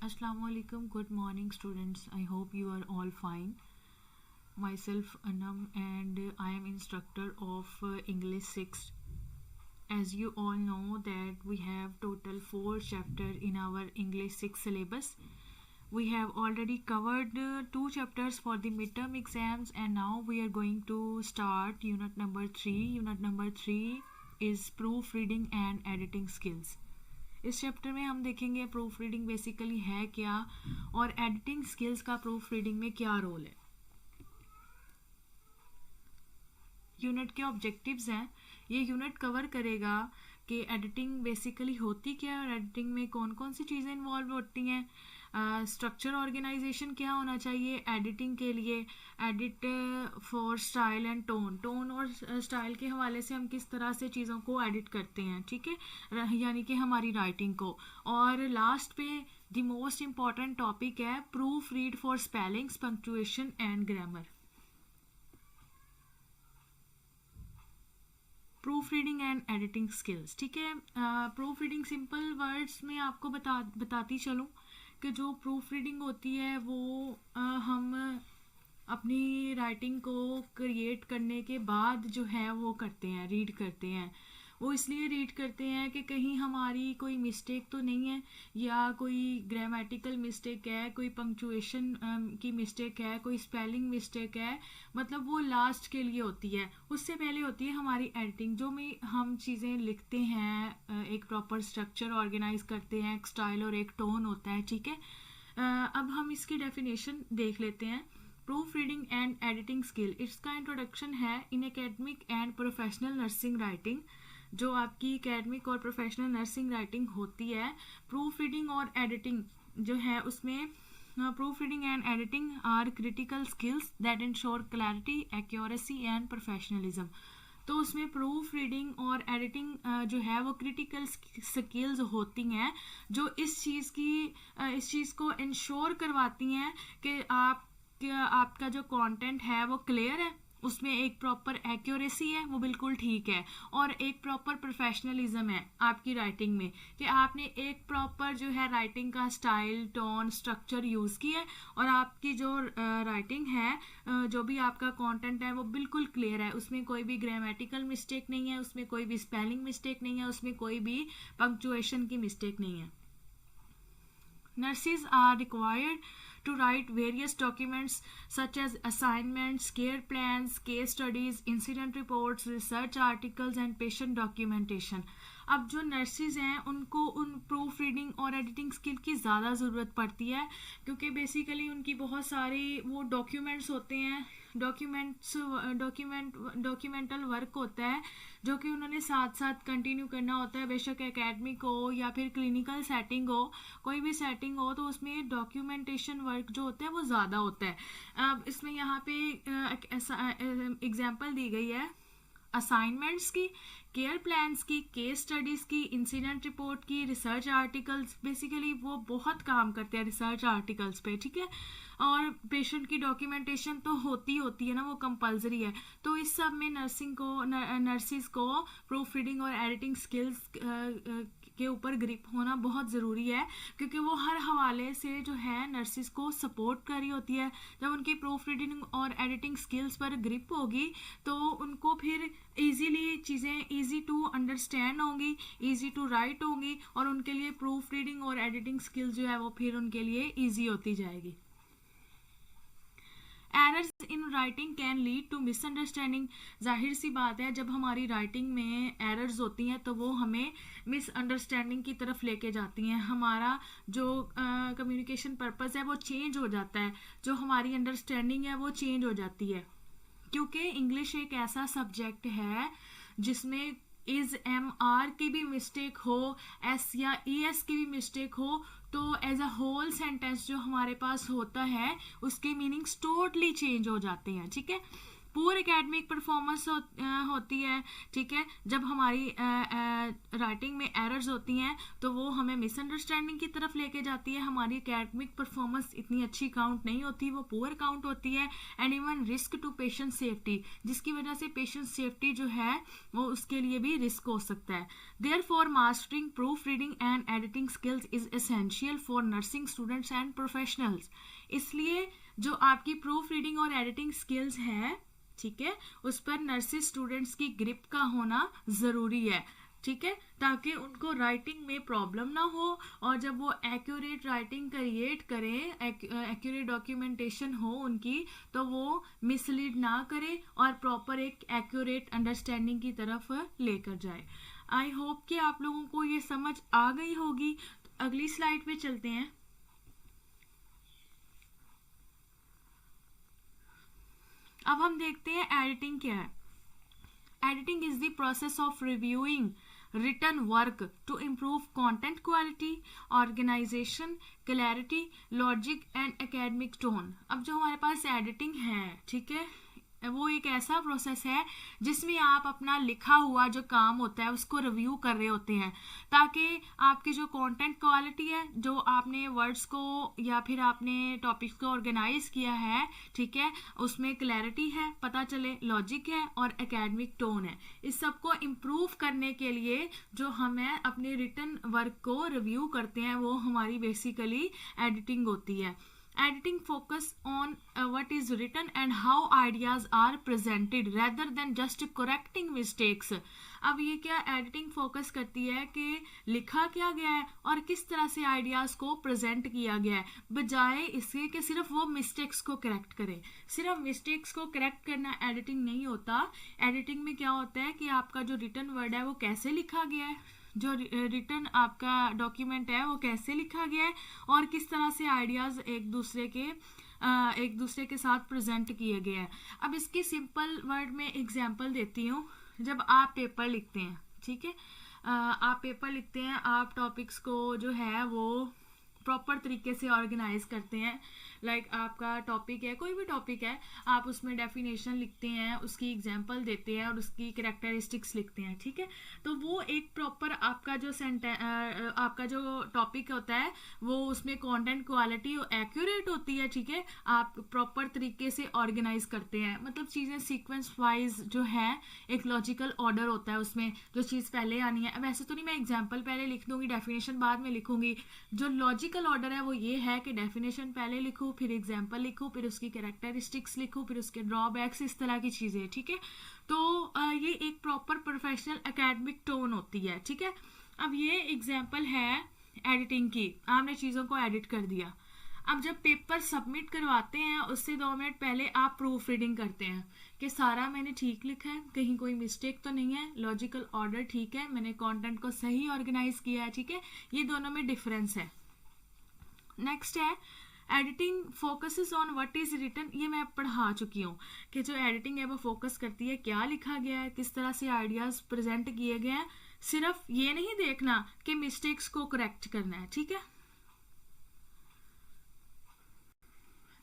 Assalamualaikum. Good morning, students. I hope you are all fine. Myself Anam, and I am instructor of English 6. As you all know that we have total 4 chapter in our English 6 syllabus. We have already covered 2 chapters for the midterm exams, and now we are going to start unit number 3. Unit number 3 is proofreading and editing skills. इस chapter में हम देखेंगे proof reading basically है क्या और editing skills का proof reading में क्या रोल है। यूनिट के ऑब्जेक्टिव्स हैं, ये यूनिट कवर करेगा कि एडिटिंग बेसिकली होती क्या है और एडिटिंग में कौन कौन सी चीज़ें इन्वॉल्व होती हैं, स्ट्रक्चर ऑर्गेनाइजेशन क्या होना चाहिए एडिटिंग के लिए, edit for style and tone और स्टाइल के हवाले से हम किस तरह से चीज़ों को एडिट करते हैं, ठीक है, यानी कि हमारी राइटिंग को। और लास्ट पे द मोस्ट इम्पॉर्टेंट टॉपिक है proof read for spellings, punctuation and grammar. Proof reading and editing skills, ठीक है। प्रूफ रीडिंग सिंपल वर्ड्स में आपको बताती चलूँ कि जो प्रूफ रीडिंग होती है वो हम अपनी राइटिंग को क्रिएट करने के बाद जो है वो करते हैं, रीड करते हैं। वो इसलिए रीड करते हैं कि कहीं हमारी कोई मिस्टेक तो नहीं है, या कोई ग्रामेटिकल मिस्टेक है, कोई पंक्चुएशन की मिस्टेक है, कोई स्पेलिंग मिस्टेक है, मतलब वो लास्ट के लिए होती है। उससे पहले होती है हमारी एडिटिंग, जो में हम चीज़ें लिखते हैं, एक प्रॉपर स्ट्रक्चर ऑर्गेनाइज करते हैं, एक स्टाइल और एक टोन होता है, ठीक है। अब हम इसकी डेफिनेशन देख लेते हैं। Proof reading and editing skill, इसका इंट्रोडक्शन है इन academic and professional nursing writing. जो आपकी एकेडमिक और प्रोफेशनल नर्सिंग राइटिंग होती है, प्रूफ रीडिंग और एडिटिंग जो है उसमें proof reading and editing are critical skills that ensure clarity, accuracy and professionalism. तो उसमें प्रूफ रीडिंग और एडिटिंग जो है वो क्रिटिकल स्किल्स होती हैं जो इस चीज़ को इंश्योर करवाती हैं कि आपका जो कंटेंट है वो क्लियर है, उसमें एक प्रॉपर एक्यूरेसी है, वो बिल्कुल ठीक है, और एक प्रॉपर प्रोफेशनलिज्म है आपकी राइटिंग में, कि आपने एक प्रॉपर जो है राइटिंग का स्टाइल, टोन, स्ट्रक्चर यूज़ किया है, और आपकी जो राइटिंग है, जो भी आपका कंटेंट है वो बिल्कुल क्लियर है, उसमें कोई भी ग्रामेटिकल मिस्टेक नहीं है, उसमें कोई भी स्पेलिंग मिस्टेक नहीं है, उसमें कोई भी पंक्चुएशन की मिस्टेक नहीं है। Nurses are required to write various documents such as assignments, care plans, case studies, incident reports, research articles and patient documentation. अब जो नर्सिस हैं उनको उन प्रूफ रीडिंग और एडिटिंग स्किल की ज़्यादा ज़रूरत पड़ती है, क्योंकि बेसिकली उनकी बहुत सारी वो डॉक्यूमेंट्स होते हैं, डॉक्यूमेंटल वर्क होता है जो कि उन्होंने साथ साथ कंटिन्यू करना होता है, बेशक एकेडमिक हो या फिर क्लिनिकल सेटिंग हो, कोई भी सेटिंग हो, तो उसमें डॉक्यूमेंटेशन वर्क जो होता है वो ज़्यादा होता है। अब इसमें यहाँ पे एग्जांपल दी गई है असाइनमेंट्स की, केयर प्लान्स की, केस स्टडीज़ की, इंसिडेंट रिपोर्ट की, रिसर्च आर्टिकल्स, बेसिकली वो बहुत काम करते हैं रिसर्च आर्टिकल्स पे, ठीक है। और पेशेंट की डॉक्यूमेंटेशन तो होती है ना, वो कंपलसरी है। तो इस सब में नर्सिस को प्रूफ रीडिंग और एडिटिंग स्किल्स के ऊपर ग्रिप होना बहुत ज़रूरी है, क्योंकि वो हर हवाले से जो है नर्सिस को सपोर्ट कर रही होती है। जब उनकी प्रूफ रीडिंग और एडिटिंग स्किल्स पर ग्रिप होगी तो उनको फिर ईजीली चीज़ें ईजी टू अंडरस्टैंड होंगी, ईजी टू राइट होंगी, और उनके लिए प्रूफ रीडिंग और एडिटिंग स्किल्स जो है वो फिर उनके लिए ईजी होती जाएगी। Errors in writing can lead to misunderstanding, जाहिर सी बात है जब हमारी राइटिंग में एरर्स होती हैं तो वो हमें मिसअंडरस्टैंडिंग की तरफ लेके जाती हैं, हमारा जो कम्युनिकेशन पर्पस है वो चेंज हो जाता है, जो हमारी अंडरस्टैंडिंग है वो चेंज हो जाती है, क्योंकि इंग्लिश एक ऐसा सब्जेक्ट है जिसमें इज एम आर की भी मिस्टेक हो, एस या ई एस की भी मिस्टेक हो, तो एज अ होल सेंटेंस जो हमारे पास होता है उसके मीनिंग्स टोटली चेंज हो जाते हैं, ठीक है। पुअर एकेडमिक परफॉर्मेंस होती है, ठीक है, जब हमारी राइटिंग में एरर्स होती हैं तो वो हमें मिसअंडरस्टैंडिंग की तरफ लेके जाती है, हमारी एकेडमिक परफॉर्मेंस इतनी अच्छी काउंट नहीं होती, वो पुअर काउंट होती है। And even risk to patient safety, जिसकी वजह से पेशेंट सेफ्टी जो है वो उसके लिए भी रिस्क हो सकता है। Therefore mastering proof reading and editing skills is essential for nursing students and professionals. इसलिए जो आपकी प्रूफ रीडिंग और एडिटिंग स्किल्स है, ठीक है, उस पर नर्सिस स्टूडेंट्स की ग्रिप का होना ज़रूरी है, ठीक है, ताकि उनको राइटिंग में प्रॉब्लम ना हो और जब वो एक्यूरेट राइटिंग क्रिएट करें, एक्यूरेट डॉक्यूमेंटेशन हो उनकी, तो वो मिसलीड ना करे और प्रॉपर एक एक्यूरेट अंडरस्टैंडिंग की तरफ लेकर जाए। आई होप कि आप लोगों को ये समझ आ गई होगी। तो अगली स्लाइड पे चलते हैं। अब हम देखते हैं एडिटिंग क्या है। Editing is the process of reviewing written work to improve content quality, organization, clarity, logic and academic tone। अब जो हमारे पास एडिटिंग है, ठीक है, वो एक ऐसा प्रोसेस है जिसमें आप अपना लिखा हुआ जो काम होता है उसको रिव्यू कर रहे होते हैं, ताकि आपकी जो कंटेंट क्वालिटी है, जो आपने वर्ड्स को या फिर आपने टॉपिक्स को ऑर्गेनाइज किया है, ठीक है, उसमें क्लैरिटी है, पता चले, लॉजिक है और एकेडमिक टोन है। इस सब को इम्प्रूव करने के लिए जो हमें अपने रिटन वर्क को रिव्यू करते हैं वो हमारी बेसिकली एडिटिंग होती है। Editing focus on what is written and how ideas are presented rather than just correcting mistakes। अब ये क्या एडिटिंग फोकस करती है कि लिखा क्या गया है और किस तरह से आइडियाज़ को प्रेजेंट किया गया है, बजाय इसके कि सिर्फ वो मिस्टेक्स को करेक्ट करें। सिर्फ मिस्टेक्स को करेक्ट करना एडिटिंग नहीं होता। एडिटिंग में क्या होता है कि आपका जो रिटन वर्ड है वो कैसे लिखा गया है, जो रिटन आपका डॉक्यूमेंट है वो कैसे लिखा गया है और किस तरह से आइडियाज़ एक दूसरे के साथ प्रेजेंट किए गए हैं। अब इसकी सिंपल वर्ड में एग्जांपल देती हूँ। जब आप पेपर लिखते हैं, ठीक है, आप पेपर लिखते हैं, आप टॉपिक्स को जो है वो प्रॉपर तरीके से ऑर्गेनाइज करते हैं। लाइक आपका टॉपिक है, कोई भी टॉपिक है, आप उसमें डेफिनेशन लिखते हैं, उसकी एग्जांपल देते हैं और उसकी कैरेक्टरिस्टिक्स लिखते हैं, ठीक है। तो वो एक प्रॉपर आपका जो टॉपिक होता है वो उसमें कंटेंट क्वालिटी एक्यूरेट होती है, ठीक है। आप प्रॉपर तरीके से ऑर्गेनाइज करते हैं, मतलब चीज़ें सीक्वेंस वाइज जो है एक लॉजिकल ऑर्डर होता है उसमें, जो चीज़ पहले आनी है। वैसे तो नहीं, मैं एग्जाम्पल पहले लिख दूंगी, डेफिनेशन बाद में लिखूंगी। जो लॉजिकल ऑर्डर है वो ये है कि डेफिनेशन पहले लिखूँ, फिर एग्जाम्पल लिखूँ, फिर उसकी कैरेक्टरिस्टिक्स लिखूँ, फिर उसके ड्रॉबैक्स, इस तरह की चीज़ें, ठीक है। तो ये एक प्रॉपर प्रोफेशनल एकेडमिक टोन होती है, ठीक है। अब ये एग्जाम्पल है एडिटिंग की, आपने चीज़ों को एडिट कर दिया। अब जब पेपर सबमिट करवाते हैं उससे 2 मिनट पहले आप प्रूफ रीडिंग करते हैं कि सारा मैंने ठीक लिखा है, कहीं कोई मिस्टेक तो नहीं है, लॉजिकल ऑर्डर ठीक है, मैंने कंटेंट को सही ऑर्गेनाइज किया है, ठीक है। ये दोनों में डिफरेंस है। नेक्स्ट है editing focuses on what is written. ये मैं पढ़ा चुकी हूँ कि जो एडिटिंग है वो फोकस करती है क्या लिखा गया है, किस तरह से आइडियाज प्रेजेंट किए गए हैं। सिर्फ ये नहीं देखना कि मिस्टेक्स को करेक्ट करना है, ठीक है।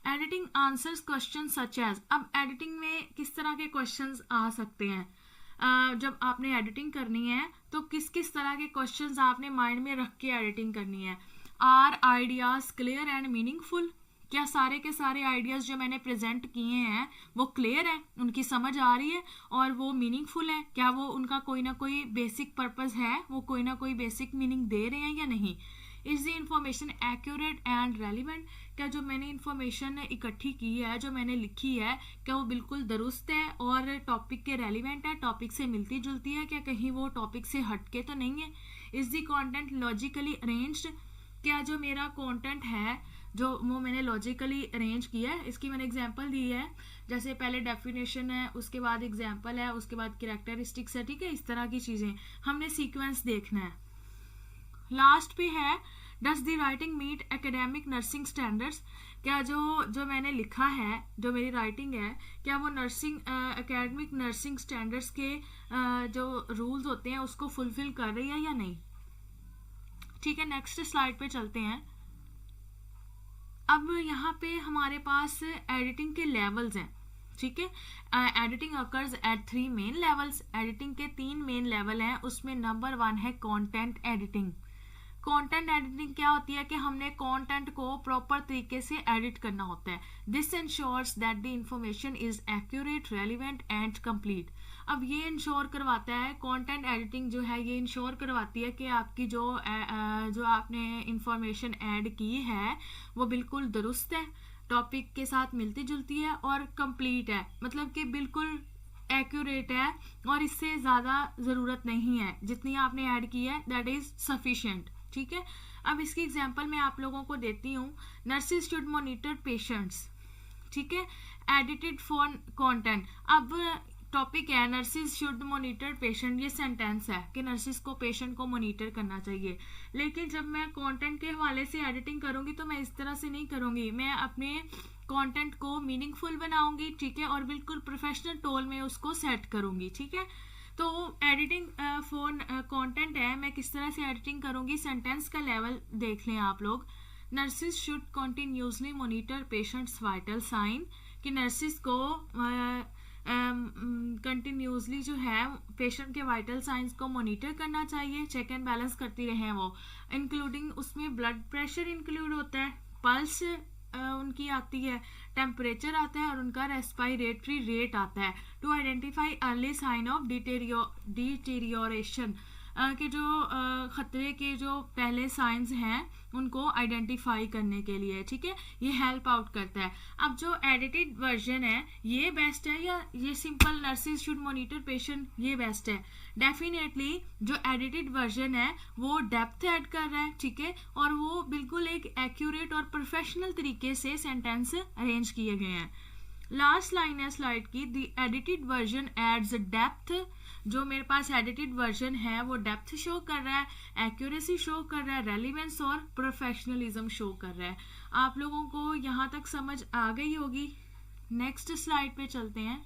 Editing answers question such as. अब एडिटिंग में किस तरह के क्वेश्चंस आ सकते हैं, जब आपने एडिटिंग करनी है तो किस किस तरह के क्वेश्चंस आपने माइंड में रख के एडिटिंग करनी है। Are ideas clear and meaningful. क्या सारे के सारे आइडियाज़ जो मैंने प्रेजेंट किए हैं वो क्लियर हैं, उनकी समझ आ रही है और वो मीनिंगफुल है, क्या वो उनका कोई ना कोई बेसिक पर्पस है, वो कोई ना कोई बेसिक मीनिंग दे रहे हैं या नहीं। Is the information accurate and relevant. क्या जो मैंने इंफॉर्मेशन इकट्ठी की है, जो मैंने लिखी है, क्या वो बिल्कुल दुरुस्त है और टॉपिक के रेलिवेंट है, टॉपिक से मिलती जुलती है, क्या कहीं वो टॉपिक से हटके तो नहीं है। Is the content logically arranged. क्या जो मेरा कंटेंट है जो वो मैंने लॉजिकली अरेंज किया है। इसकी मैंने एग्जांपल दी है, जैसे पहले डेफिनेशन है, उसके बाद एग्जांपल है, उसके बाद कैरेक्टरिस्टिक्स है, ठीक है। इस तरह की चीज़ें हमने सीक्वेंस देखना है। लास्ट पे है does the writing meet academic nursing standards. क्या जो मैंने लिखा है, जो मेरी राइटिंग है, क्या वो एकेडमिक नर्सिंग स्टैंडर्ड्स के जो रूल्स होते हैं उसको फुलफिल कर रही है या नहीं, ठीक है। नेक्स्ट स्लाइड पे चलते हैं। अब यहाँ पे हमारे पास एडिटिंग के लेवल्स हैं, ठीक है। Editing occurs at 3 main levels, editing के 3 मेन लेवल हैं, उसमें नंबर 1 है कंटेंट एडिटिंग। कंटेंट एडिटिंग क्या होती है कि हमने कंटेंट को प्रॉपर तरीके से एडिट करना होता है। This ensures that the information is accurate, relevant and complete. अब ये इंश्योर करवाता है, कंटेंट एडिटिंग जो है ये इंश्योर करवाती है कि आपकी जो आपने इंफॉर्मेशन ऐड की है वो बिल्कुल दुरुस्त है, टॉपिक के साथ मिलती जुलती है और कंप्लीट है, मतलब कि बिल्कुल एक्यूरेट है और इससे ज़्यादा ज़रूरत नहीं है, जितनी आपने ऐड की है दैट इज़ सफिशिएंट। ठीक है। अब इसकी एग्जांपल मैं आप लोगों को देती हूँ। नर्सिस शुड मॉनिटर पेशेंट्स, ठीक है, एडिटेड फॉर कंटेंट। अब टॉपिक है नर्सिस शुड मॉनिटर पेशेंट, ये सेंटेंस है कि नर्सिस को पेशेंट को मॉनिटर करना चाहिए, लेकिन जब मैं कंटेंट के हवाले से एडिटिंग करूंगी तो मैं इस तरह से नहीं करूंगी, मैं अपने कंटेंट को मीनिंगफुल बनाऊंगी, ठीक है, और बिल्कुल प्रोफेशनल टोन में उसको सेट करूंगी। ठीक है। तो एडिटिंग फॉर कंटेंट है, मैं किस तरह से एडिटिंग करूंगी, सेंटेंस का लेवल देख लें आप लोग। Nurses should continuously monitor patients vital sign, कि नर्सिस को कंटिन्यूसली जो है पेशेंट के वाइटल साइंस को मॉनिटर करना चाहिए, चेक एंड बैलेंस करती रहे वो, इंक्लूडिंग उसमें ब्लड प्रेशर इंक्लूड होता है, पल्स उनकी आती है, टेम्परेचर आता है और उनका रेस्पिरेटरी रेट आता है, to identify early sign of deterioration, के जो खतरे के जो पहले साइंस हैं उनको आइडेंटिफाई करने के लिए। ठीक है, ये हेल्प आउट करता है। अब जो एडिटेड वर्जन है ये बेस्ट है या ये simple nurses should monitor patient ये बेस्ट है? डेफिनेटली जो एडिटेड वर्जन है वो डेप्थ ऐड कर रहा है, ठीक है, और वो बिल्कुल एक एक्यूरेट और प्रोफेशनल तरीके से सेंटेंस अरेंज किए गए हैं। लास्ट लाइन है स्लाइड की, the edited version adds depth. जो मेरे पास एडिटेड वर्जन है वो डेप्थ शो कर रहा है, एक्यूरेसी शो कर रहा है, रेलिवेंस और प्रोफेशनलिज्म शो कर रहा है। आप लोगों को यहाँ तक समझ आ गई होगी। नेक्स्ट स्लाइड पे चलते हैं।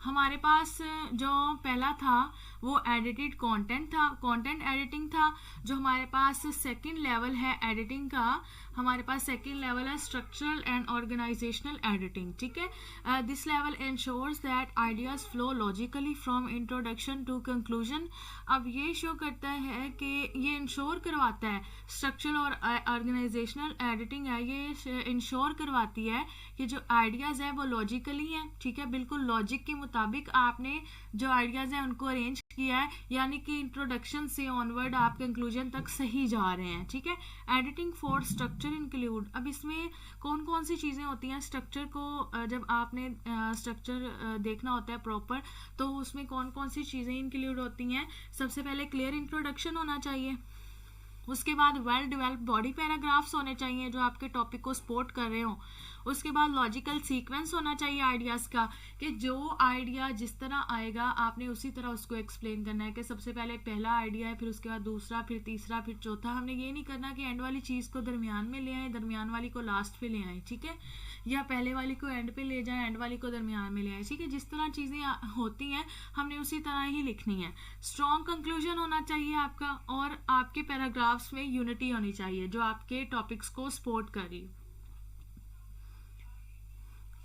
हमारे पास जो पहला था वो एडिटेड कंटेंट था, कंटेंट एडिटिंग था। जो हमारे पास सेकंड लेवल है एडिटिंग का, हमारे पास सेकंड लेवल है स्ट्रक्चरल एंड ऑर्गेनाइजेशनल एडिटिंग। ठीक है, this level ensures that ideas flow logically from introduction to conclusion. अब ये शो करता है कि ये इंश्योर करवाता है, स्ट्रक्चरल और ऑर्गेनाइजेशनल एडिटिंग है ये इंश्योर करवाती है कि जो आइडियाज़ है वो लॉजिकली हैं, ठीक है, बिल्कुल लॉजिक के मुताबिक आपने जो आइडियाज़ हैं उनको अरेंज किया है, यानी कि इंट्रोडक्शन से ऑनवर्ड आप कंक्लूजन तक सही जा रहे हैं। ठीक है, एडिटिंग फॉर स्ट्रक्चर इंक्लूड। अब इसमें कौन कौन सी चीज़ें होती हैं स्ट्रक्चर को, जब आपने स्ट्रक्चर देखना होता है प्रॉपर, तो उसमें कौन कौन सी चीज़ें इंक्लूड होती हैं? सबसे पहले क्लियर इंट्रोडक्शन होना चाहिए, उसके बाद वेल डेवलप्ड बॉडी पैराग्राफ्स होने चाहिए जो आपके टॉपिक को सपोर्ट कर रहे हो। उसके बाद लॉजिकल सीक्वेंस होना चाहिए आइडियाज़ का, कि जो आइडिया जिस तरह आएगा आपने उसी तरह उसको एक्सप्लेन करना है, कि सबसे पहले पहला आइडिया है, फिर उसके बाद दूसरा, फिर तीसरा, फिर चौथा। हमने ये नहीं करना कि एंड वाली चीज़ को दरमियान में ले आए, दरमियान वाली को लास्ट पे ले आए, ठीक है, या पहले वाली को एंड पे ले जाए, एंड वाली को दरमियान में ले आए। ठीक है, जिस तरह चीज़ें होती हैं हमने उसी तरह ही लिखनी है। स्ट्रॉन्ग कंक्लूजन होना चाहिए आपका, और आपके पैराग्राफ्स में यूनिटी होनी चाहिए जो आपके टॉपिक्स को सपोर्ट कर रही है।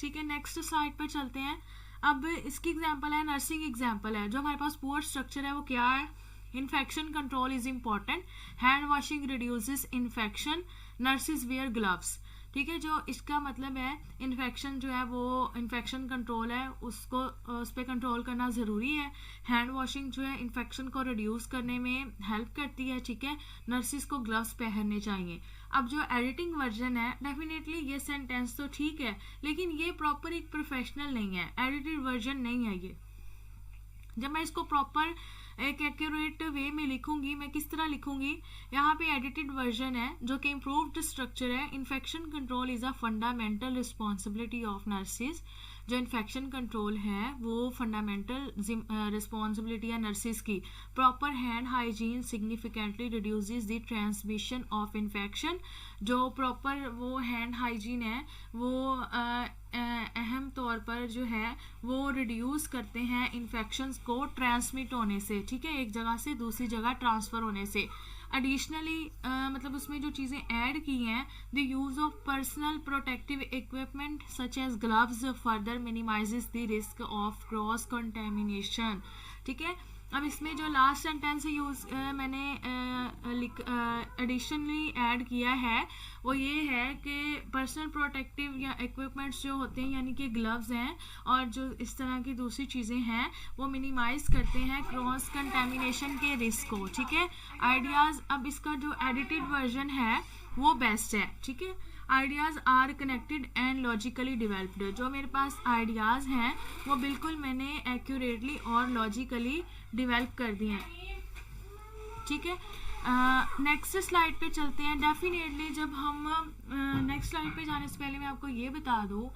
ठीक है, नेक्स्ट स्लाइड पर चलते हैं। अब इसकी एग्जांपल है, नर्सिंग एग्जांपल है। जो हमारे पास पुअर स्ट्रक्चर है वो क्या है? Infection control is important, hand washing reduces infection, nurses wear gloves. ठीक है, जो इसका मतलब है इन्फेक्शन जो है वो इन्फेक्शन कंट्रोल है, उसको उस पर कंट्रोल करना ज़रूरी है। हैंड वॉशिंग जो है इन्फेक्शन को रिड्यूस करने में हेल्प करती है। ठीक है, नर्सिस को ग्लव्स पहनने चाहिए। अब जो एडिटिंग वर्जन है, डेफिनेटली ये सेंटेंस तो ठीक है, लेकिन ये प्रॉपर एक प्रोफेशनल नहीं है, एडिटेड वर्जन नहीं है ये। जब मैं इसको प्रॉपर एक एक्यूरेट वे में लिखूंगी, मैं किस तरह लिखूंगी? यहाँ पे एडिटेड वर्जन है जो कि इम्प्रूव्ड स्ट्रक्चर है। Infection control is a fundamental responsibility of nurses. जो इन्फेक्शन कंट्रोल है वो फंडामेंटल रिस्पॉन्सिबिलिटी है नर्सिस की। Proper hand hygiene significantly reduces the transmission of infection. जो प्रॉपर वो हैंड हाइजीन है वो अहम तौर पर जो है वो रिड्यूस करते हैं इन्फेक्शंस को ट्रांसमिट होने से, ठीक है, एक जगह से दूसरी जगह ट्रांसफ़र होने से। एडिशनली मतलब उसमें जो चीज़ें ऐड की हैं, the use of personal protective equipment such as gloves further minimises the risk of cross contamination. ठीक है, अब इसमें जो लास्ट सेंटेंस यूज़ मैंने एडिशनली ऐड किया है वो ये है कि पर्सनल प्रोटेक्टिव या इक्विपमेंट्स जो होते हैं यानी कि ग्लव्स हैं और जो इस तरह की दूसरी चीज़ें हैं वो मिनिमाइज करते हैं क्रॉस कंटेमिनेशन के रिस्क को। ठीक है, आइडियाज़, अब इसका जो एडिटेड वर्जन है वो बेस्ट है। ठीक है, ideas are connected and logically developed, जो मेरे पास आइडियाज़ हैं वो बिल्कुल मैंने एक्यूरेटली और लॉजिकली डिवेल्प कर दिए हैं। ठीक है, नेक्स्ट स्लाइड पे चलते हैं। डेफिनेटली जब हम नेक्स्ट स्लाइड पे जाने से पहले मैं आपको ये बता दूँ,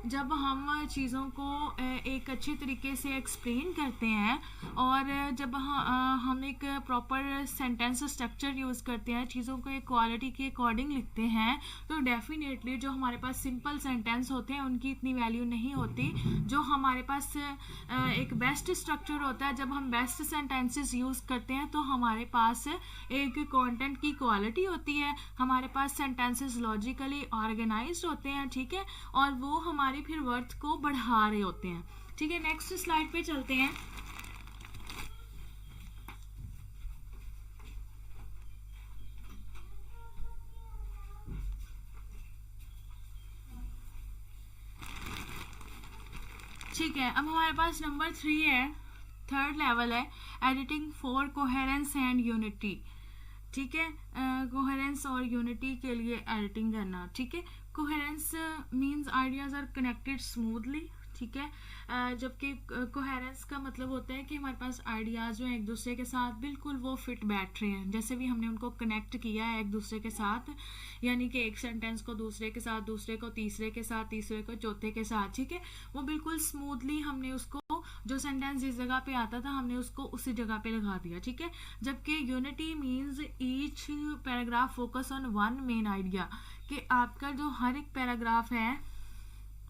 जब हम चीज़ों को एक अच्छे तरीके से एक्सप्लेन करते हैं और जब हम एक प्रॉपर सेंटेंस स्ट्रक्चर यूज़ करते हैं, चीज़ों को एक क्वालिटी के अकॉर्डिंग लिखते हैं, तो डेफिनेटली जो हमारे पास सिंपल सेंटेंस होते हैं उनकी इतनी वैल्यू नहीं होती। जो हमारे पास एक बेस्ट स्ट्रक्चर होता है, जब हम बेस्ट सेंटेंसेस यूज़ करते हैं तो हमारे पास एक कंटेंट की क्वालिटी होती है, हमारे पास सेंटेंसेस लॉजिकली ऑर्गेनाइज्ड होते हैं। ठीक है, और वो हमारे फिर वर्थ को बढ़ा रहे होते हैं। ठीक है, नेक्स्ट स्लाइड पे चलते हैं। ठीक है, अब हमारे पास नंबर 3 है, थर्ड लेवल है, editing for coherence and unity. ठीक है, कोहेरेंस और यूनिटी के लिए एडिटिंग करना। ठीक है, coherence means ideas are connected smoothly. ठीक है, जबकि कोहेरेंस का मतलब होता है कि हमारे पास आइडियाज़ जो हैं एक दूसरे के साथ बिल्कुल वो फिट बैठ रहे हैं, जैसे भी हमने उनको कनेक्ट किया है एक दूसरे के साथ, यानी कि एक सेंटेंस को दूसरे के साथ, दूसरे को तीसरे के साथ, तीसरे को चौथे के साथ। ठीक है, वो बिल्कुल स्मूथली हमने उसको, जो सेंटेंस जिस जगह पे आता था हमने उसको उसी जगह पे लगा दिया। ठीक है, जबकि unity means each paragraph focus on one main idea, कि आपका जो हर एक पैराग्राफ है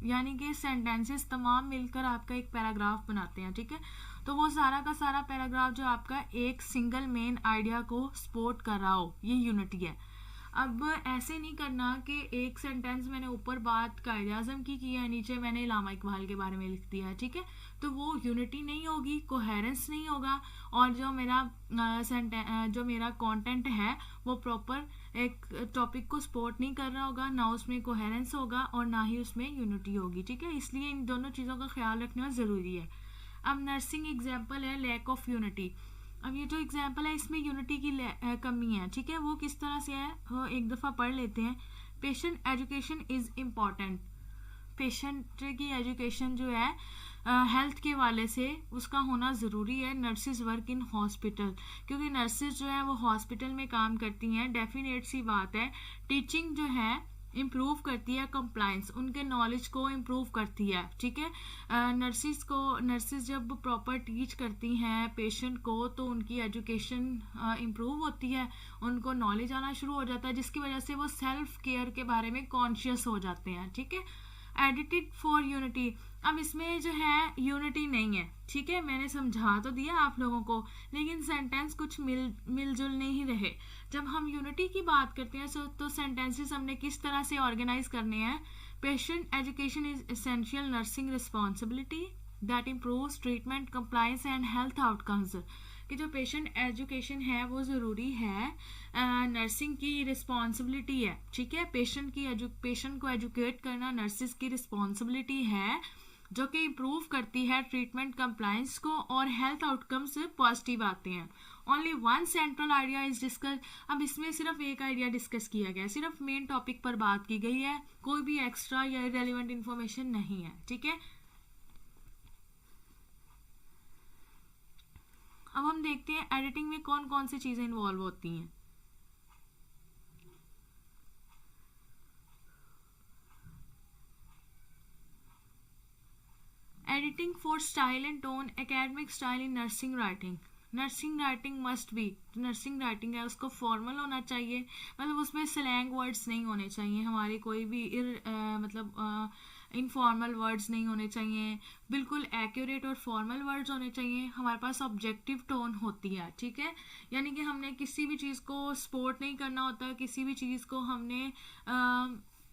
यानी कि सेंटेंसेस तमाम मिलकर आपका एक पैराग्राफ बनाते हैं। ठीक है, तो वो सारा का सारा पैराग्राफ जो आपका एक सिंगल मेन आइडिया को सपोर्ट कर रहा हो, ये यूनिटी है। अब ऐसे नहीं करना कि एक सेंटेंस मैंने ऊपर बात कायदे आज़म की है, नीचे मैंने इलामा इकबाल के बारे में लिख दिया है। ठीक है, तो वो यूनिटी नहीं होगी, कोहेरेंस नहीं होगा, और जो मेरा कंटेंट है वो प्रॉपर एक टॉपिक को सपोर्ट नहीं कर रहा होगा, ना उसमें कोहेरेंस होगा और ना ही उसमें यूनिटी होगी। ठीक है, इसलिए इन दोनों चीज़ों का ख्याल रखना ज़रूरी है। अब नर्सिंग एग्जाम्पल है लैक ऑफ यूनिटी। अब ये जो एग्जाम्पल है इसमें यूनिटी की कमी है। ठीक है, वो किस तरह से है वो एक दफ़ा पढ़ लेते हैं। Patient education is important, patient की एजुकेशन जो है हेल्थ के वाले से उसका होना ज़रूरी है। नर्सिस वर्क इन हॉस्पिटल, क्योंकि नर्सिस जो है वो हॉस्पिटल में काम करती हैं, डेफिनेट सी बात है। टीचिंग जो है इम्प्रूव करती है कंप्लाइंस, उनके नॉलेज को इम्प्रूव करती है। ठीक है, नर्सिस जब प्रॉपर टीच करती हैं पेशेंट को तो उनकी एजुकेशन इम्प्रूव होती है, उनको नॉलेज आना शुरू हो जाता है, जिसकी वजह से वो सेल्फ केयर के बारे में कॉन्शियस हो जाते हैं। ठीक है, एडिटेड फॉर यूनिटी, अब इसमें जो है यूनिटी नहीं है। ठीक है, मैंने समझा तो दिया आप लोगों को, लेकिन सेंटेंस कुछ मिलजुल नहीं रहे। जब हम यूनिटी की बात करते हैं तो सेंटेंसेस हमने किस तरह से ऑर्गेनाइज करने हैं। Patient education is essential nursing responsibility that improves treatment compliance and health outcomes, कि जो पेशेंट एजुकेशन है वो ज़रूरी है, नर्सिंग की रिस्पॉन्सिबिलिटी है। ठीक है, पेशेंट को एजुकेट करना नर्सिस की रिस्पॉन्सिबिलिटी है, जो कि इम्प्रूव करती है ट्रीटमेंट कंप्लायंस को और हेल्थ आउटकम्स पॉजिटिव आते हैं। Only one central idea is discuss, अब इसमें सिर्फ एक आइडिया डिस्कस किया गया है, सिर्फ मेन टॉपिक पर बात की गई है, कोई भी एक्स्ट्रा या इरेलीवेंट इन्फॉर्मेशन नहीं है। ठीक है, अब हम देखते हैं एडिटिंग में कौन कौन सी चीज़ें इन्वॉल्व होती हैं। Editing for style and tone, academic style in nursing writing. Nursing writing must be, nursing writing है उसको फॉर्मल होना चाहिए, मतलब उसमें स्लैंग वर्ड्स नहीं होने चाहिए, हमारे कोई भी इनफॉर्मल वर्ड्स नहीं होने चाहिए, बिल्कुल एक्यूरेट और फॉर्मल वर्ड्स होने चाहिए। हमारे पास ऑब्जेक्टिव टोन होती है, ठीक है, यानी कि हमने किसी भी चीज़ को सपोर्ट नहीं करना होता, किसी भी चीज़ को हमने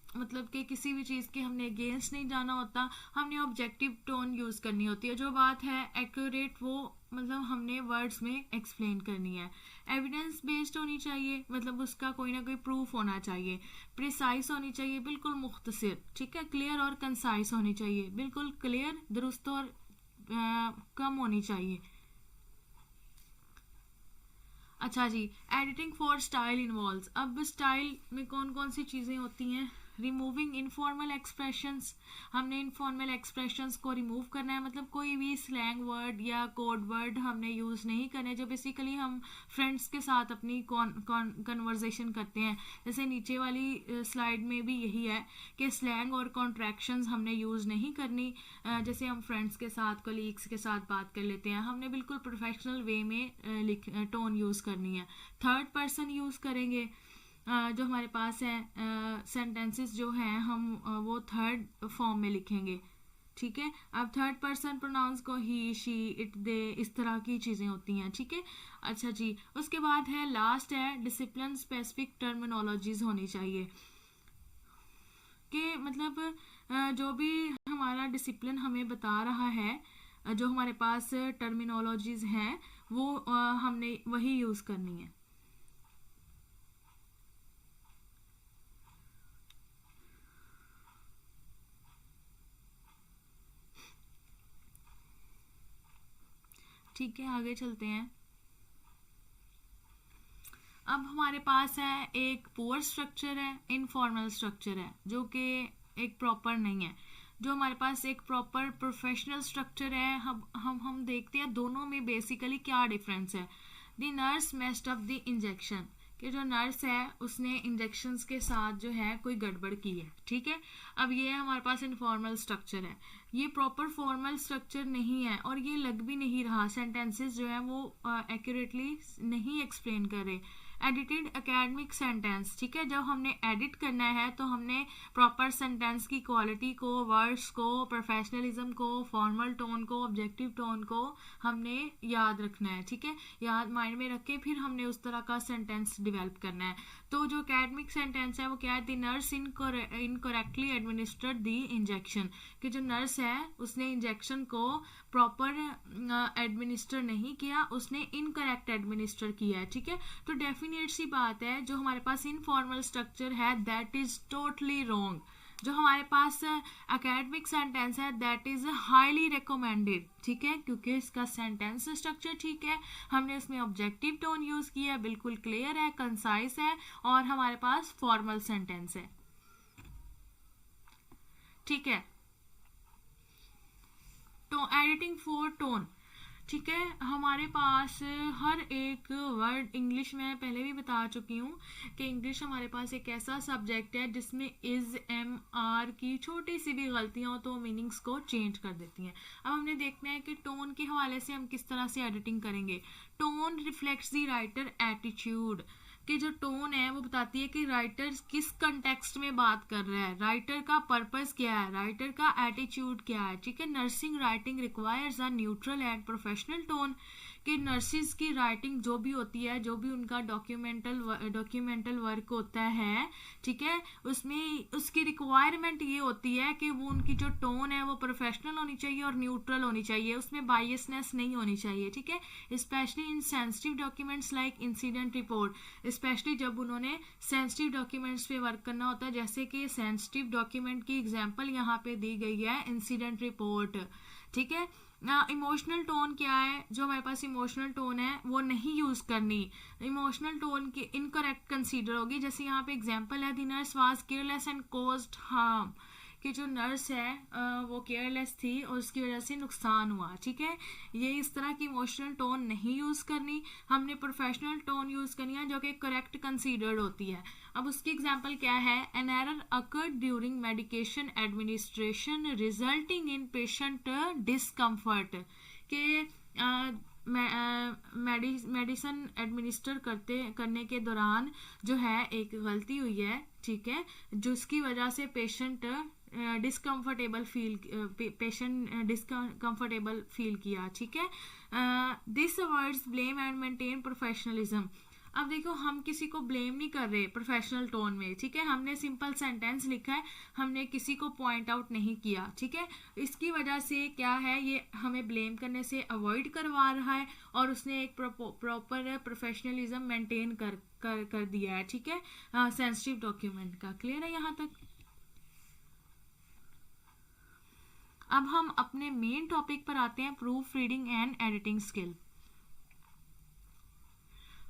मतलब कि किसी भी चीज़ के हमने अगेंस्ट नहीं जाना होता, हमने ऑब्जेक्टिव टोन यूज़ करनी होती है। जो बात है एक्यूरेट वो मतलब हमने वर्ड्स में एक्सप्लेन करनी है। एविडेंस बेस्ड होनी चाहिए, मतलब उसका कोई ना कोई प्रूफ होना चाहिए। प्रिसाइज होनी चाहिए, बिल्कुल मुख्तसर, ठीक है। क्लियर और कंसाइज होनी चाहिए, बिल्कुल क्लियर, दुरुस्त और कम होनी चाहिए। अच्छा जी, एडिटिंग फॉर स्टाइल इन्वॉल्व्स। अब स्टाइल में कौन कौन सी चीज़ें होती हैं? रिमूविंग इनफॉर्मल एक्सप्रेशंस, हमने इनफॉर्मल एक्सप्रेशंस को रिमूव करना है, मतलब कोई भी स्लैंग वर्ड या कोड वर्ड हमने यूज़ नहीं करने जो बेसिकली हम फ्रेंड्स के साथ अपनी कन्वर्जेशन करते हैं। जैसे नीचे वाली स्लाइड में भी यही है कि स्लैंग और कॉन्ट्रैक्शंस हमने यूज़ नहीं करनी। जैसे हम फ्रेंड्स के साथ, कलीग्स के साथ बात कर लेते हैं, हमने बिल्कुल प्रोफेशनल वे में टोन यूज़ करनी है। थर्ड पर्सन यूज़ करेंगे। जो हमारे पास है सेंटेंसेस जो हैं हम वो थर्ड फॉर्म में लिखेंगे, ठीक है। अब थर्ड पर्सन प्रोनाउंस को ही, शी, इट, दे, इस तरह की चीज़ें होती हैं, ठीक है। अच्छा जी, उसके बाद है लास्ट है डिसिप्लिन स्पेसिफिक टर्मिनोलॉजीज होनी चाहिए कि मतलब जो भी हमारा डिसिप्लिन हमें बता रहा है, जो हमारे पास टर्मिनोलॉजीज हैं वो हमने वही यूज़ करनी है। ठीक है, आगे चलते हैं। अब हमारे पास है एक पुअर स्ट्रक्चर है, इनफॉर्मल स्ट्रक्चर है, जो कि एक प्रॉपर नहीं है। जो हमारे पास एक प्रॉपर प्रोफेशनल स्ट्रक्चर है, हम देखते हैं दोनों में बेसिकली क्या डिफरेंस है। The nurse messed up the injection, कि जो नर्स है उसने इंजेक्शंस के साथ जो है कोई गड़बड़ की है, ठीक है। अब ये हमारे पास इनफॉर्मल स्ट्रक्चर है, ये प्रॉपर फॉर्मल स्ट्रक्चर नहीं है और ये लग भी नहीं रहा, सेंटेंसेस जो है वो एक्यूरेटली नहीं एक्सप्लेन कर रहे। एडिटेड एकेडमिक सेंटेंस, ठीक है, जब हमने एडिट करना है तो हमने प्रॉपर सेंटेंस की क्वालिटी को, वर्ड्स को, प्रोफेशनलिज्म को, फॉर्मल टोन को, ऑब्जेक्टिव टोन को हमने याद रखना है, ठीक है। याद माइंड में रख के फिर हमने उस तरह का सेंटेंस डेवलप करना है। तो जो एकेडमिक सेंटेंस है वो क्या है? The nurse incorrectly administered the injection, कि जो नर्स है उसने इंजेक्शन को प्रॉपर एडमिनिस्टर नहीं किया, उसने इनकरेक्ट एडमिनिस्टर किया है, ठीक है। तो डेफिनेट सी बात है, जो हमारे पास इनफॉर्मल स्ट्रक्चर है दैट इज टोटली रॉन्ग। जो हमारे पास एकेडमिक सेंटेंस है दैट इज हाईली रिकमेंडेड, ठीक है, क्योंकि इसका सेंटेंस स्ट्रक्चर ठीक है, हमने इसमें ऑब्जेक्टिव टोन यूज किया है, बिल्कुल क्लियर है, कंसाइज है और हमारे पास फॉर्मल सेंटेंस है, ठीक है। तो एडिटिंग फॉर टोन, ठीक है, हमारे पास हर एक वर्ड इंग्लिश में पहले भी बता चुकी हूँ कि इंग्लिश हमारे पास एक ऐसा सब्जेक्ट है जिसमें इज, एम, आर की छोटी सी भी गलतियाँ हो तो मीनिंग्स को चेंज कर देती हैं। अब हमने देखना है कि टोन के हवाले से हम किस तरह से एडिटिंग करेंगे। Tone reflects the writer attitude, कि जो टोन है वो बताती है कि राइटर किस कंटेक्स्ट में बात कर रहा है, राइटर का पर्पस क्या है, राइटर का एटीट्यूड क्या है, ठीक है। Nursing writing requires a neutral and professional tone, कि नर्सिस की राइटिंग जो भी होती है, जो भी उनका डॉक्यूमेंटल वर्क होता है, ठीक है, उसमें उसकी रिक्वायरमेंट ये होती है कि वो उनकी जो टोन है वो प्रोफेशनल होनी चाहिए और न्यूट्रल होनी चाहिए, उसमें बायसनेस नहीं होनी चाहिए, ठीक है। Specially in sensitive documents like incident report, specially जब उन्होंने सेंसिटिव डॉक्यूमेंट्स पे वर्क करना होता है, जैसे कि सेंसिटिव डॉक्यूमेंट की एग्जांपल यहाँ पे दी गई है इंसिडेंट रिपोर्ट, ठीक है। इमोशनल टोन क्या है? जो हमारे पास इमोशनल टोन है वो नहीं यूज करनी, इमोशनल टोन की इनकरेक्ट कंसीडर होगी। जैसे यहाँ पे एग्जांपल है, the nurse was careless and caused harm, कि जो नर्स है वो केयरलेस थी और उसकी वजह से नुकसान हुआ, ठीक है। ये इस तरह की इमोशनल टोन नहीं यूज़ करनी, हमने प्रोफेशनल टोन यूज़ करनी है जो कि करेक्ट कंसीडर्ड होती है। अब उसकी एग्जांपल क्या है? An error occurred during medication administration resulting in patient discomfort, के मेडिसिन एडमिनिस्टर करने के दौरान जो है एक गलती हुई है, ठीक है, जिसकी वजह से patient discomfortable feel, patient discomfortable feel किया, ठीक है। This words blame and maintain professionalism. अब देखो हम किसी को ब्लेम नहीं कर रहे प्रोफेशनल टोन में, ठीक है, हमने सिंपल सेंटेंस लिखा है, हमने किसी को पॉइंट आउट नहीं किया, ठीक है। इसकी वजह से क्या है, ये हमें ब्लेम करने से अवॉइड करवा रहा है और उसने एक प्रॉपर प्रोफेशनलिज्म मेंटेन कर दिया है, ठीक है, सेंसिटिव डॉक्यूमेंट का। क्लियर है यहाँ तक? अब हम अपने मेन टॉपिक पर आते हैं, proof reading and editing skill.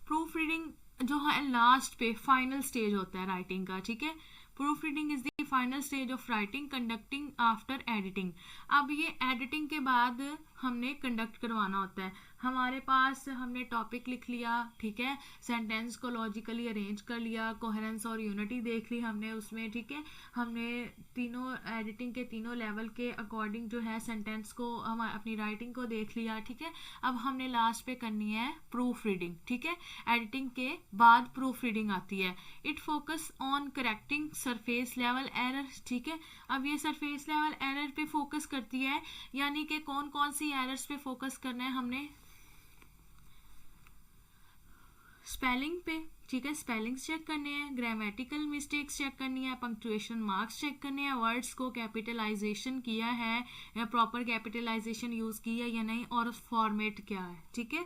Proof reading जो है लास्ट पे फाइनल स्टेज होता है राइटिंग का, ठीक है। Proof reading is the final stage of writing conducting after editing. अब ये एडिटिंग के बाद हमने कंडक्ट करवाना होता है। हमारे पास हमने टॉपिक लिख लिया, ठीक है, सेंटेंस को लॉजिकली अरेंज कर लिया, कोहेरेंस और यूनिटी देख ली हमने उसमें, ठीक है। हमने तीनों एडिटिंग के तीनों लेवल के अकॉर्डिंग जो है सेंटेंस को हम अपनी राइटिंग को देख लिया, ठीक है। अब हमने लास्ट पे करनी है प्रूफ रीडिंग, ठीक है। एडिटिंग के बाद प्रूफ रीडिंग आती है। It focus on correcting surface level error, ठीक है। अब ये सरफेस लेवल एरर पे फोकस करती है, यानी कि कौन कौन सी एरर्स पे फोकस करना है हमने, स्पेलिंग पे, ठीक है, स्पेलिंग्स चेक करने हैं, ग्रामेटिकल मिस्टेक्स चेक करनी है, पंक्चुएशन मार्क्स चेक करने हैं, वर्ड्स को कैपिटलाइजेशन किया है या प्रॉपर कैपिटलाइजेशन यूज की है या नहीं, और फॉर्मेट क्या है, ठीक है।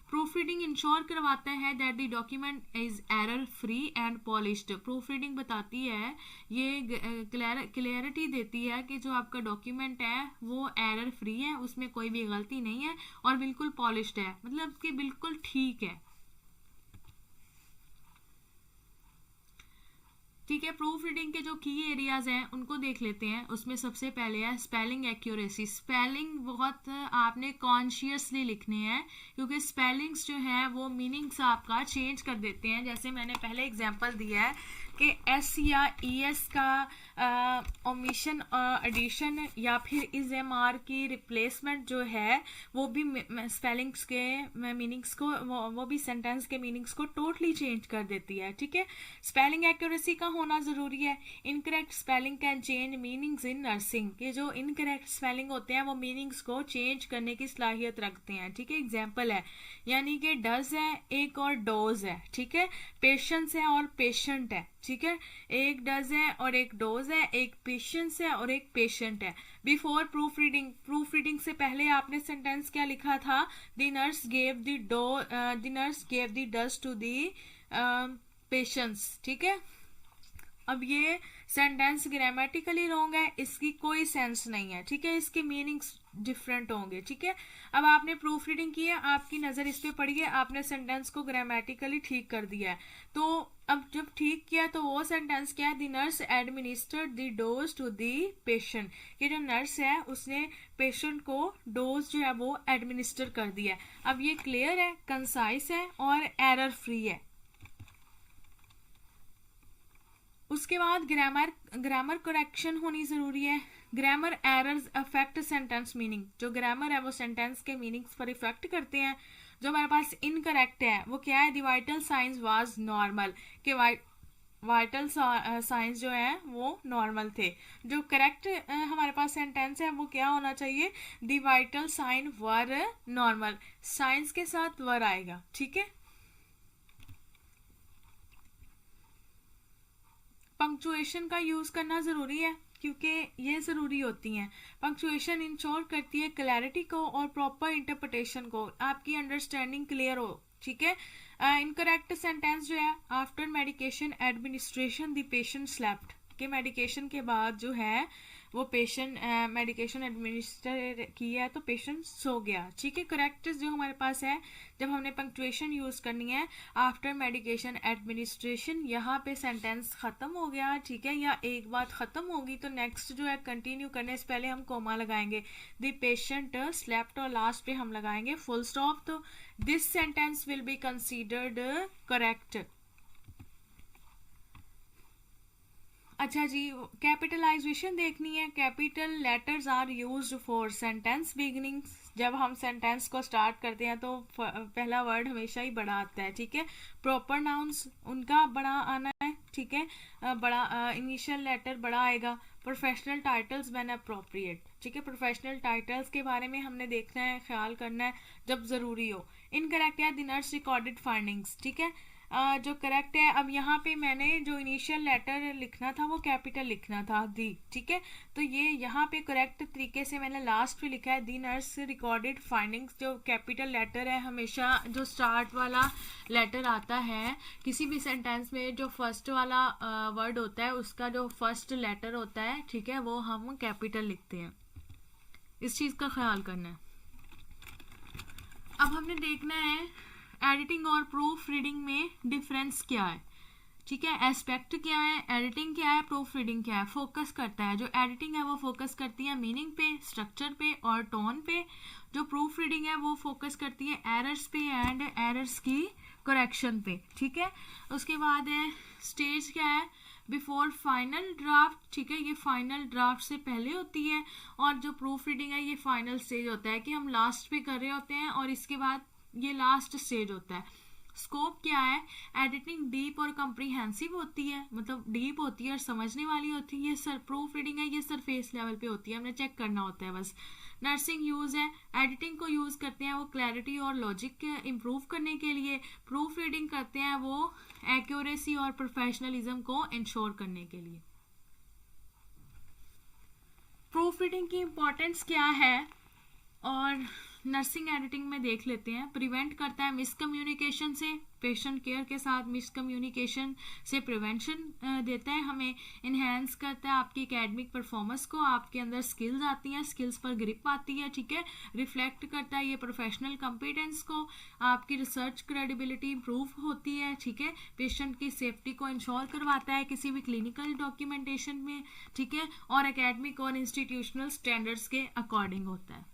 प्रूफ रीडिंग इंश्योर करवाता है that the document is error free and polished. Proof reading बताती है, ये क्लियरिटी देती है कि जो आपका डॉक्यूमेंट है वो एरर फ्री है, उसमें कोई भी गलती नहीं है और बिल्कुल पॉलिश्ड है, मतलब कि बिल्कुल ठीक है, ठीक है। प्रूफ रीडिंग के जो की एरियाज हैं उनको देख लेते हैं। उसमें सबसे पहले है स्पेलिंग एक्यूरेसी। स्पेलिंग बहुत आपने कॉन्शियसली लिखने हैं, क्योंकि स्पेलिंग्स जो है वो मीनिंग्स आपका चेंज कर देते हैं। जैसे मैंने पहले एग्जांपल दिया है कि एस या ई एस का ओमिशन एडिशन या फिर इज एम आर की रिप्लेसमेंट जो है वो भी स्पेलिंग्स के मीनिंग्स को, वो भी सेंटेंस के मीनिंग्स को टोटली चेंज कर देती है, ठीक है। स्पेलिंग एक्यूरेसी का होना जरूरी है। Incorrect spelling can change meanings in nursing, के जो इनकरेक्ट स्पेलिंग होते हैं वो मीनिंग्स को चेंज करने की सलाहियत रखते हैं, ठीक है। एग्जाम्पल है, यानी कि डज है एक और डोज है, ठीक है। पेशेंस है और पेशेंट है, ठीक है। एक डज है और एक डोज है, एक पेशेंस है और एक पेशेंट है। Before proof reading, proof reading से पहले आपने सेंटेंस क्या लिखा था, the nurse gave the dose to the patients, ठीक है। अब ये सेंटेंस ग्रामेटिकली रॉन्ग है, इसकी कोई सेंस नहीं है, ठीक है, इसके मीनिंग्स डिफरेंट होंगे, ठीक है। अब आपने प्रूफ रीडिंग की है, आपकी नजर इस पे पड़ी है, आपने सेंटेंस को ग्रामेटिकली ठीक कर दिया है। तो अब जब ठीक किया तो वो सेंटेंस क्या है, the nurse administered the dose to the patient. ये जो नर्स है उसने पेशेंट को डोज जो है वो एडमिनिस्टर कर दिया है। अब ये क्लियर है, कंसाइज है और एरर फ्री है। उसके बाद ग्रामर करेक्शन होनी जरूरी है। Grammar errors affect sentence meaning. जो ग्रामर है वो सेंटेंस के मीनिंग्स पर इफेक्ट करते हैं। जो हमारे पास इनकरेक्ट है वो क्या है, the vital science was normal, के वाइटल साइंस जो है वो नॉर्मल थे। जो करेक्ट हमारे पास सेंटेंस है वो क्या होना चाहिए, the vital sign were normal, signs के साथ वर आएगा, ठीक है। पंक्चुएशन का यूज करना जरूरी है, क्योंकि ये जरूरी होती हैं। पंक्चुएशन इंश्योर करती है क्लैरिटी को और प्रॉपर इंटरप्रिटेशन को, आपकी अंडरस्टैंडिंग क्लियर हो, ठीक है। इनकरेक्ट सेंटेंस जो है, after medication administration the patient slept, के मेडिकेशन के बाद जो है वो पेशेंट मेडिकेशन एडमिनिस्टर किया है तो पेशेंट सो गया, ठीक है। करेक्ट जो हमारे पास है, जब हमने पंक्चुएशन यूज करनी है आफ्टर मेडिकेशन एडमिनिस्ट्रेशन, यहाँ पे सेंटेंस खत्म हो गया, ठीक है, या एक बात खत्म होगी तो नेक्स्ट जो है कंटिन्यू करने से पहले हम कोमा लगाएंगे, द पेशेंट स्लेप्ट, और लास्ट पे हम लगाएंगे फुल स्टॉप। तो this sentence will be considered correct. अच्छा जी, कैपिटलाइजेशन देखनी है। Capital letters are used for sentence beginning. जब हम सेंटेंस को स्टार्ट करते हैं तो पहला वर्ड हमेशा ही बड़ा आता है, ठीक है। प्रॉपर नाउन्स उनका बड़ा आना है, ठीक है, बड़ा इनिशियल लेटर बड़ा आएगा। प्रोफेशनल टाइटल्स व्हेन अप्रोप्रिएट, ठीक है। प्रोफेशनल टाइटल्स के बारे में हमने देखना है, ख्याल करना है जब ज़रूरी हो। इनकरेक्ट है द नर्स रिकॉर्डेड फाइंडिंग्स, ठीक है। जो करेक्ट है, अब यहाँ पे मैंने जो इनिशियल लेटर लिखना था वो कैपिटल लिखना था दी, ठीक है। तो ये यहाँ पे करेक्ट तरीके से मैंने लास्ट पे लिखा है दी नर्स रिकॉर्डेड फाइंडिंग्स। जो कैपिटल लेटर है, हमेशा जो स्टार्ट वाला लेटर आता है किसी भी सेंटेंस में, जो फर्स्ट वाला वर्ड होता है उसका जो फर्स्ट लेटर होता है, ठीक है, वो हम कैपिटल लिखते हैं। इस चीज़ का ख्याल करना है। अब हमने देखना है एडिटिंग और प्रूफ रीडिंग में डिफरेंस क्या है, ठीक है। एस्पेक्ट क्या है, एडिटिंग क्या है, प्रूफ रीडिंग क्या है। फोकस करता है, जो एडिटिंग है वो फोकस करती है मीनिंग पे, स्ट्रक्चर पे और टोन पे। जो प्रूफ रीडिंग है वो फोकस करती है एरर्स पे एंड एरर्स की करेक्शन पे, ठीक है। उसके बाद है स्टेज क्या है, बिफोर फाइनल ड्राफ्ट, ठीक है, ये फाइनल ड्राफ्ट से पहले होती है। और जो प्रूफ रीडिंग है ये फाइनल स्टेज होता है कि हम लास्ट पे कर रहे होते हैं और इसके बाद ये लास्ट स्टेज होता है। स्कोप क्या है, एडिटिंग डीप और कम्प्रीहेंसिव होती है, मतलब डीप होती है और समझने वाली होती है। ये सर प्रूफ रीडिंग है, ये सरफेस लेवल पे होती है, हमने चेक करना होता है बस। नर्सिंग यूज है, एडिटिंग को यूज करते हैं वो क्लैरिटी और लॉजिक इम्प्रूव करने के लिए। प्रूफ रीडिंग करते हैं वो एक्यूरेसी और प्रोफेशनलिज्म को इंश्योर करने के लिए। प्रूफ रीडिंग की इम्पोर्टेंस क्या है और नर्सिंग एडिटिंग में देख लेते हैं। प्रिवेंट करता है मिसकम्युनिकेशन से, पेशेंट केयर के साथ मिसकम्युनिकेशन से प्रिवेंशन देता है हमें। इन्हेंस करता है आपकी एकेडमिक परफॉर्मेंस को, आपके अंदर स्किल्स आती हैं, स्किल्स पर ग्रिप आती है, ठीक है। रिफ्लेक्ट करता है ये प्रोफेशनल कॉम्पिटेंस को, आपकी रिसर्च क्रेडिबिलिटी इंप्रूव होती है, ठीक है। पेशेंट की सेफ्टी को इंश्योर करवाता है किसी भी क्लिनिकल डॉक्यूमेंटेशन में, ठीक है। और एकेडमिक और इंस्टीट्यूशनल स्टैंडर्ड्स के अकॉर्डिंग होता है।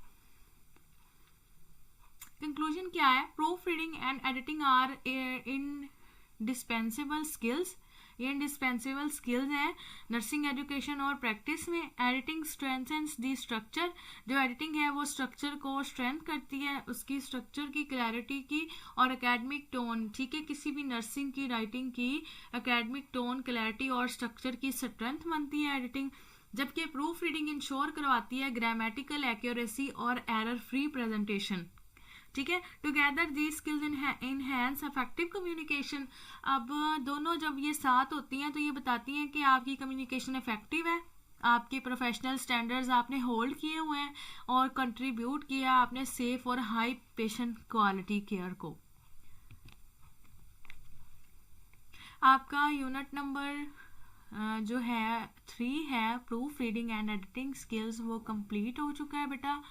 कंक्लूजन क्या है, proof reading and editing are indispensable skills. ये इंडिस्पेंसेबल स्किल्स हैं नर्सिंग एजुकेशन और प्रैक्टिस में। एडिटिंग स्ट्रेंथेंस दी स्ट्रक्चर, जो एडिटिंग है वो स्ट्रक्चर को स्ट्रेंथ करती है, उसकी स्ट्रक्चर की क्लैरिटी की और एकेडमिक टोन, ठीक है। किसी भी नर्सिंग की राइटिंग की एकेडमिक टोन, क्लैरिटी और स्ट्रक्चर की स्ट्रेंथ बनती है एडिटिंग। जबकि प्रूफ रीडिंग इंश्योर करवाती है ग्रामेटिकल एक्यूरेसी और एरर फ्री प्रेजेंटेशन, ठीक है। Together these skills enhance effective communication. अब दोनों जब ये साथ होती हैं तो ये बताती हैं कि आपकी कम्युनिकेशन इफेक्टिव है, आपके प्रोफेशनल स्टैंडर्ड्स आपने होल्ड किए हुए हैं और कंट्रीब्यूट किया आपने सेफ और हाई पेशेंट क्वालिटी केयर को। आपका यूनिट नंबर जो है 3 है proof reading and editing skills, वो कंप्लीट हो चुका है बेटा।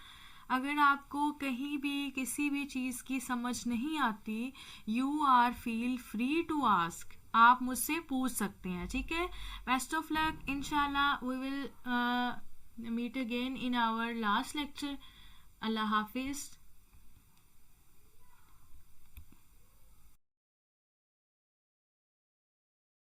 अगर आपको कहीं भी किसी भी चीज़ की समझ नहीं आती, you are feel free to ask, आप मुझसे पूछ सकते हैं, ठीक है। बेस्ट ऑफ लक, इंशाल्लाह we will meet again in our last lecture. अल्लाह हाफिज़।